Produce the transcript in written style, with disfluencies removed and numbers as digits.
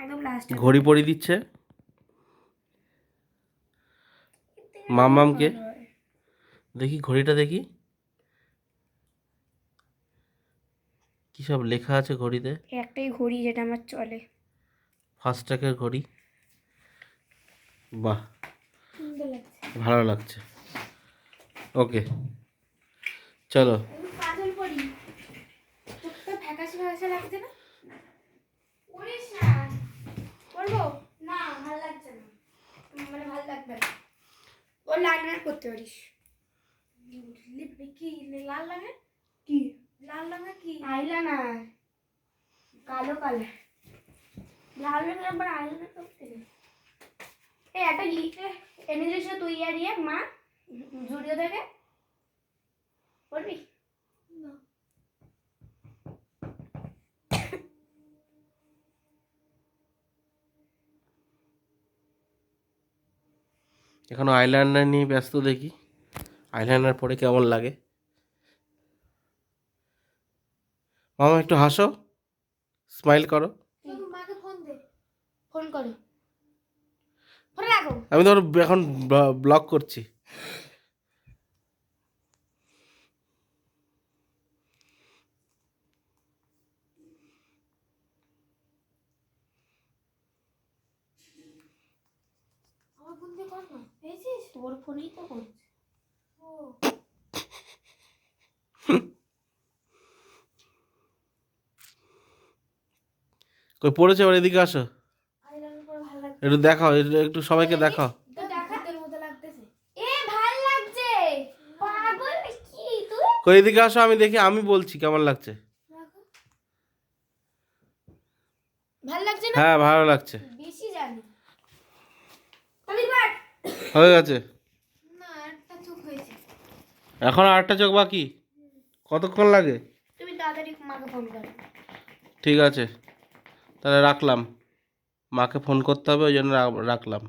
একদম লাস্ট। ঘড়ি পরিয়ে দিচ্ছে মামামকে। দেখি ঘড়িটা দেখি কি সব লেখা আছে ঘড়িতে। একটাই ঘড়ি যেটা আমার চলে, ফাস্ট্র্যাকের ঘড়ি। বাহ, সুন্দর লাগছে। ভালো লাগছে। ওকে চলো। কাজল পরি, চোখটা ফ্যাকাশে ফ্যাকাশে লাগছে না? করিস না। করবো না, ভালো লাগছে না, মানে ভালো লাগবে না। ওর লাইনার করতে পারিস। কি লাল রঙের? কি লাল রঙের? কি আইলাইনার? কালো কালার লাল রঙের আবার আইলাইনার করতে নেই। এই একটা লিখে এনে দিয়েছিল তুই আর ইয়ে মা জুডিও থেকে, করবি? না। এখনো আইলাইনার নিয়ে ব্যস্ত, দেখি আইলাইনার পরে কেমন লাগে। মামা একটু হাসো, স্মাইল করো। মাকে ফোন দে, ফোন করো, ফোন রাখো। আমি তো এখন ব্লক করছি। আমার ফোন দিয়ে কর না, পেয়েছিস? তোর ফোনেই তো করছে। ও কই পড়েছে, এবার এদিকে আসো, আইলাইনার করে ভালো লাগছে। একটু দেখাও, একটু সবাইকে দেখাও। তো দেখাতের মতো লাগতেছে। এ ভালো লাগছে, পাগল কি তুই? কই এদিকে আসো, আমি দেখি, আমি বলছি কেমন লাগছে। ভালো লাগছে না? হ্যাঁ ভালো লাগছে, বেশি জানি তাহলে বাট হয়ে গেছে। না, একটা চোখ হয়েছে। এখন আরেকটা চোখ বাকি, কতক্ষণ লাগে? তুমি তাড়াতাড়ি মাকে ফোন করো। ঠিক আছে তাহলে রাখলাম, মাকে ফোন করতে হবে, ওই জন্য রাখলাম।